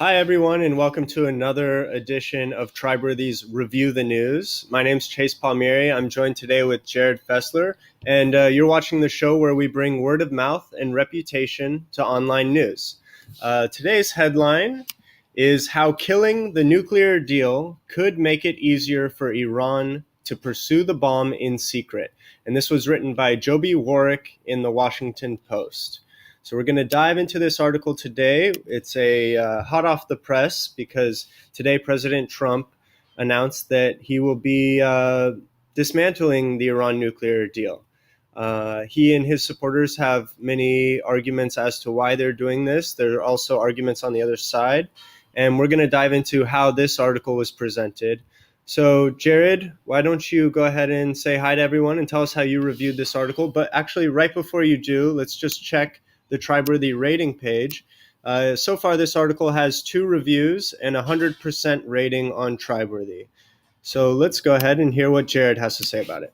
Hi, everyone, and welcome to another edition of Triberthy's Review the News. My name's Chase Palmieri. I'm joined today with Jared Fessler, and you're watching the show where we bring word of mouth and reputation to online news. Today's headline is How Killing the Nuclear Deal Could Make It Easier for Iran to Pursue the Bomb in Secret. And this was written by Joby Warwick in the Washington Post. So we're going to dive into this article today. It's a hot off the press because today President Trump announced that he will be dismantling the Iran nuclear deal. He and his supporters have many arguments as to why they're doing this. There are also arguments on the other side. And we're going to dive into how this article was presented. So, Jared, why don't you go ahead and say hi to everyone and tell us how you reviewed this article? But actually, right before you do, let's just check the Triberthy rating page. So far, this article has 2 reviews and 100% rating on Triberthy. So let's go ahead and hear what Jared has to say about it.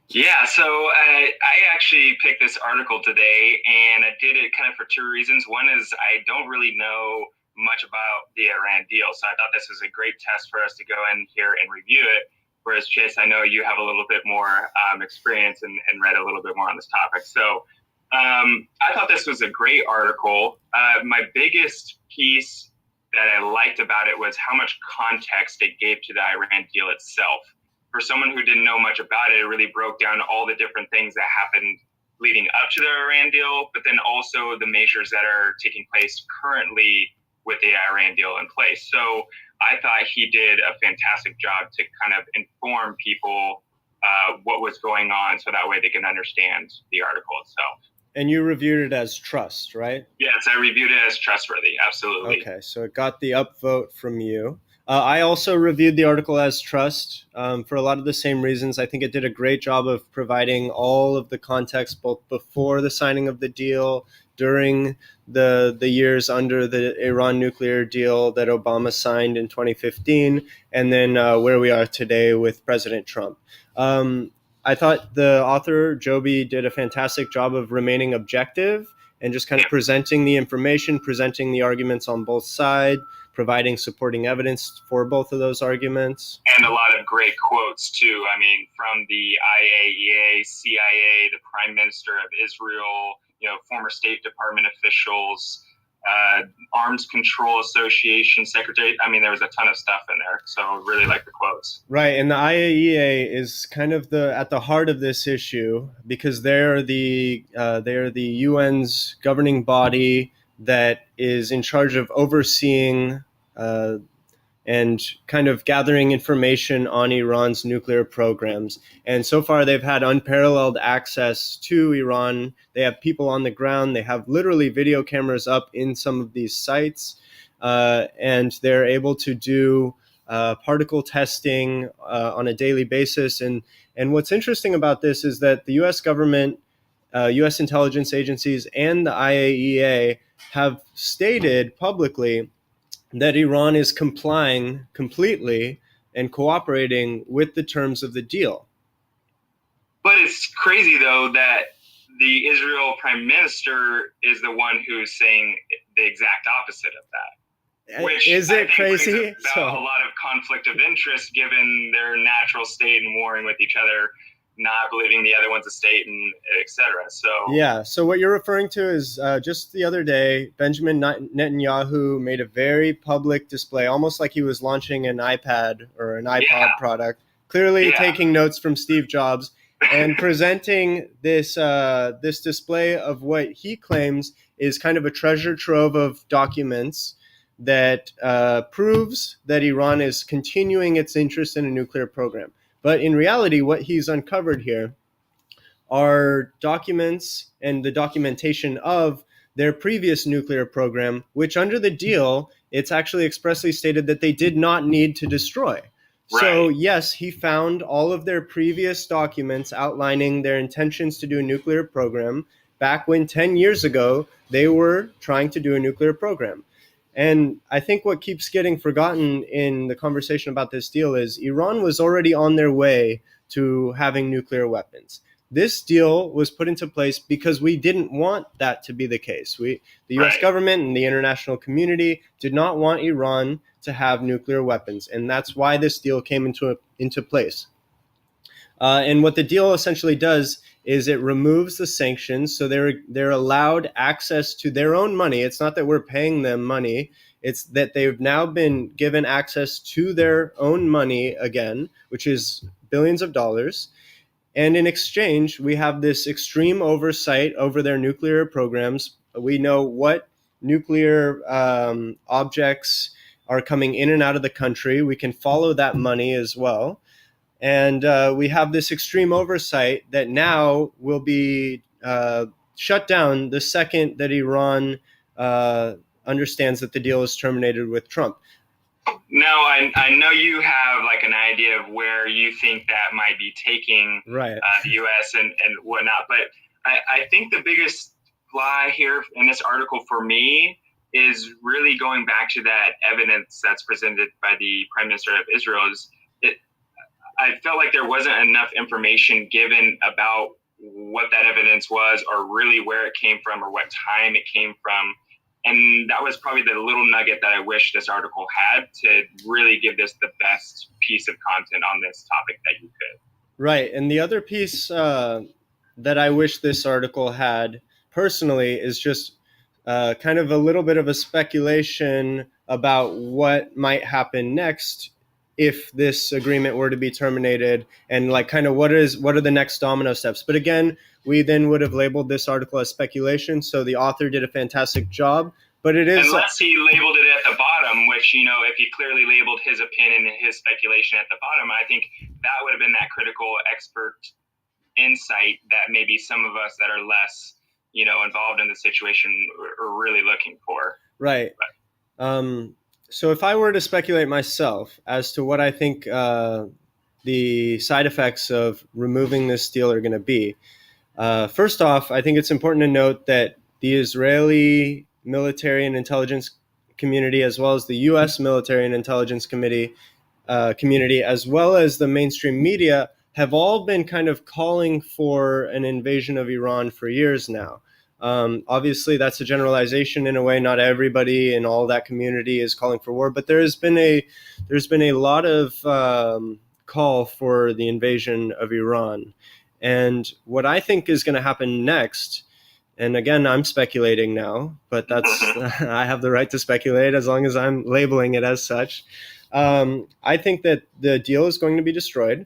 Yeah, so I actually picked this article today, and I did it kind of for 2 reasons. One is I don't really know much about the Iran deal, so I thought this was a great test for us to go in here and review it. Whereas, Chase, I know you have a little bit more experience and read a little bit more on this topic. So I thought this was a great article. My biggest piece that I liked about it was how much context it gave to the Iran deal itself. For someone who didn't know much about it, it really broke down all the different things that happened leading up to the Iran deal, but then also the measures that are taking place currently with the Iran deal in place. So I thought he did a fantastic job to kind of inform people what was going on so that way they can understand the article itself. And you reviewed it as trust, right? Yes, I reviewed it as trustworthy. Absolutely. Okay, so it got the upvote from you. I also reviewed the article as trust for a lot of the same reasons. I think it did a great job of providing all of the context, both before the signing of the deal, during the years under the Iran nuclear deal that Obama signed in 2015, and then where we are today with President Trump. I thought the author, Joby, did a fantastic job of remaining objective and just kind of presenting the information, presenting the arguments on both sides, providing supporting evidence for both of those arguments. And a lot of great quotes, too. I mean, from the IAEA, CIA, the Prime Minister of Israel, former State Department officials, Arms Control Association Secretary. I mean, there was a ton of stuff in there. So I really like the quotes. Right. And the IAEA is kind of at the heart of this issue because they're the UN's governing body that is in charge of overseeing and kind of gathering information on Iran's nuclear programs. And so far, they've had unparalleled access to Iran. They have people on the ground. They have literally video cameras up in some of these sites. And they're able to do particle testing on a daily basis. And what's interesting about this is that the U.S. government, U.S. intelligence agencies, and the IAEA have stated publicly that Iran is complying completely and cooperating with the terms of the deal. But it's crazy, though, that the Israel prime minister is the one who's saying the exact opposite of that. Which is it crazy? A lot of conflict of interest given their natural state and warring with each other, not believing the other one's a state, and et cetera. So what you're referring to is just the other day, Benjamin Netanyahu made a very public display, almost like he was launching an iPad or an iPod product, clearly taking notes from Steve Jobs, and presenting this display of what he claims is kind of a treasure trove of documents that proves that Iran is continuing its interest in a nuclear program. But in reality, what he's uncovered here are documents and the documentation of their previous nuclear program, which under the deal, it's actually expressly stated that they did not need to destroy. Right. So yes, he found all of their previous documents outlining their intentions to do a nuclear program back when 10 years ago, they were trying to do a nuclear program. And I think what keeps getting forgotten in the conversation about this deal is Iran was already on their way to having nuclear weapons. this deal was put into place because we didn't want that to be the case. The U.S. government and the international community did not want Iran to have nuclear weapons, and that's why this deal came into place. And what the deal essentially does is it removes the sanctions, so they're allowed access to their own money. It's not that we're paying them money. It's that they've now been given access to their own money again, which is billions of dollars. And in exchange, we have this extreme oversight over their nuclear programs. We know what nuclear objects are coming in and out of the country. We can follow that money as well. And we have this extreme oversight that now will be shut down the second that Iran understands that the deal is terminated with Trump. Now, I know you have like an idea of where you think that might be taking right. The U.S. and whatnot, but I think the biggest fly here in this article for me is really going back to that evidence that's presented by the Prime Minister of Israel. I felt like there wasn't enough information given about what that evidence was, or really where it came from, or what time it came from. And that was probably the little nugget that I wish this article had to really give this the best piece of content on this topic that you could. Right. And the other piece that I wish this article had personally is just kind of a little bit of a speculation about what might happen next if this agreement were to be terminated, and like kind of what are the next domino steps. But again, we then would have labeled this article as speculation, so the author did a fantastic job. But it is, unless he labeled it at the bottom, which, you know, if he clearly labeled his opinion and his speculation at the bottom, I think that would have been that critical expert insight that maybe some of us that are less, you know, involved in the situation are really looking for. Right. So if I were to speculate myself as to what I think the side effects of removing this deal are going to be, first off, I think it's important to note that the Israeli military and intelligence community, as well as the U.S. military and intelligence community, as well as the mainstream media, have all been kind of calling for an invasion of Iran for years now. Obviously, that's a generalization in a way. Not everybody in all that community is calling for war, but there's been a lot of call for the invasion of Iran. And what I think is going to happen next, and again, I'm speculating now, but that's I have the right to speculate as long as I'm labeling it as such. I think that the deal is going to be destroyed,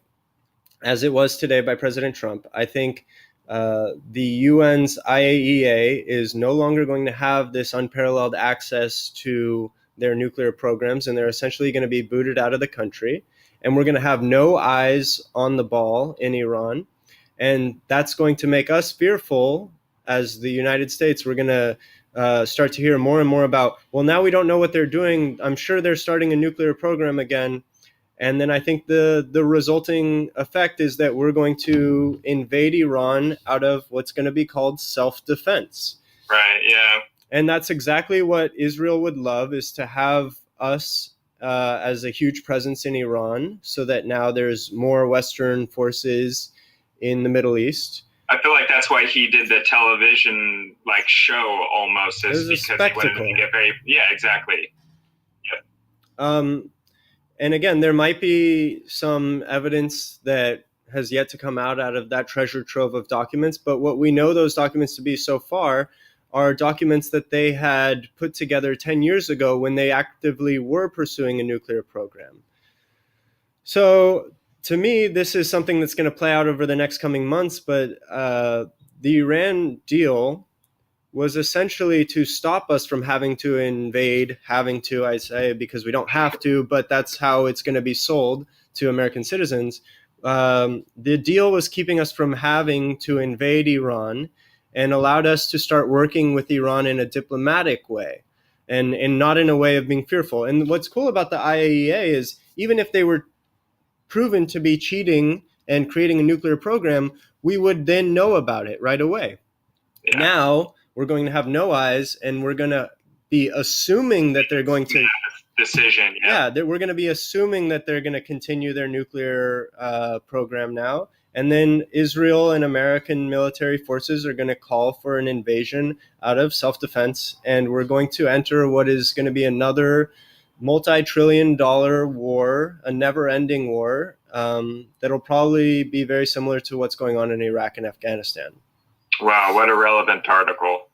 as it was today by President Trump. I think the UN's IAEA is no longer going to have this unparalleled access to their nuclear programs, and they're essentially going to be booted out of the country. And we're going to have no eyes on the ball in Iran. And that's going to make us fearful as the United States. We're going to start to hear more and more about, well, now we don't know what they're doing. I'm sure they're starting a nuclear program again. And then I think the resulting effect is that we're going to invade Iran out of what's going to be called self-defense. Right, yeah. And that's exactly what Israel would love, is to have us as a huge presence in Iran, so that now there's more Western forces in the Middle East. I feel like that's why he did the television show almost, is because spectacle. He wanted to get very, yeah, exactly. Yep. And again, there might be some evidence that has yet to come out of that treasure trove of documents. But what we know those documents to be so far are documents that they had put together 10 years ago when they actively were pursuing a nuclear program. So to me, this is something that's going to play out over the next coming months. But the Iran deal was essentially to stop us from having to invade, I say, because we don't have to, but that's how it's going to be sold to American citizens. The deal was keeping us from having to invade Iran and allowed us to start working with Iran in a diplomatic way and not in a way of being fearful. And what's cool about the IAEA is even if they were proven to be cheating and creating a nuclear program, we would then know about it right away. Yeah. Now, we're going to have no eyes, and we're going to be assuming that they're going to decision. Yeah, we're going to be assuming that they're going to continue their nuclear program now, And then Israel and American military forces are going to call for an invasion out of self-defense. And we're going to enter what is going to be another multi-trillion-dollar war, a never-ending war that'll probably be very similar to what's going on in Iraq and Afghanistan. Wow, what a relevant article.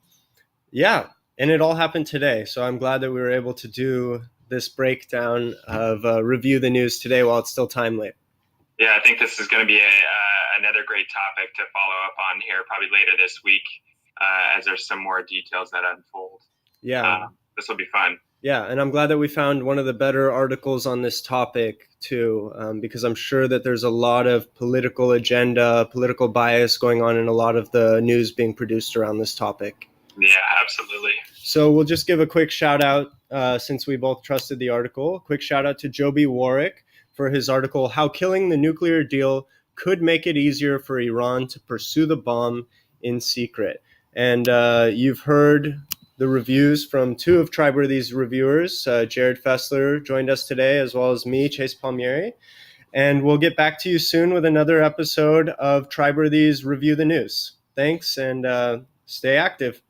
Yeah, and it all happened today. So I'm glad that we were able to do this breakdown of Review the News today while it's still timely. Yeah, I think this is going to be another great topic to follow up on here probably later this week as there's some more details that unfold. Yeah. This will be fun. Yeah, and I'm glad that we found one of the better articles on this topic too, because I'm sure that there's a lot of political agenda, political bias going on in a lot of the news being produced around this topic. Yeah, absolutely. So we'll just give a quick shout out, since we both trusted the article, quick shout out to Joby Warwick for his article, How Killing the Nuclear Deal Could Make It Easier for Iran to Pursue the Bomb in Secret. And you've heard the reviews from two of Triberthy's reviewers. Jared Fessler joined us today, as well as me, Chase Palmieri. And we'll get back to you soon with another episode of Triberthy's Review the News. Thanks, and stay active.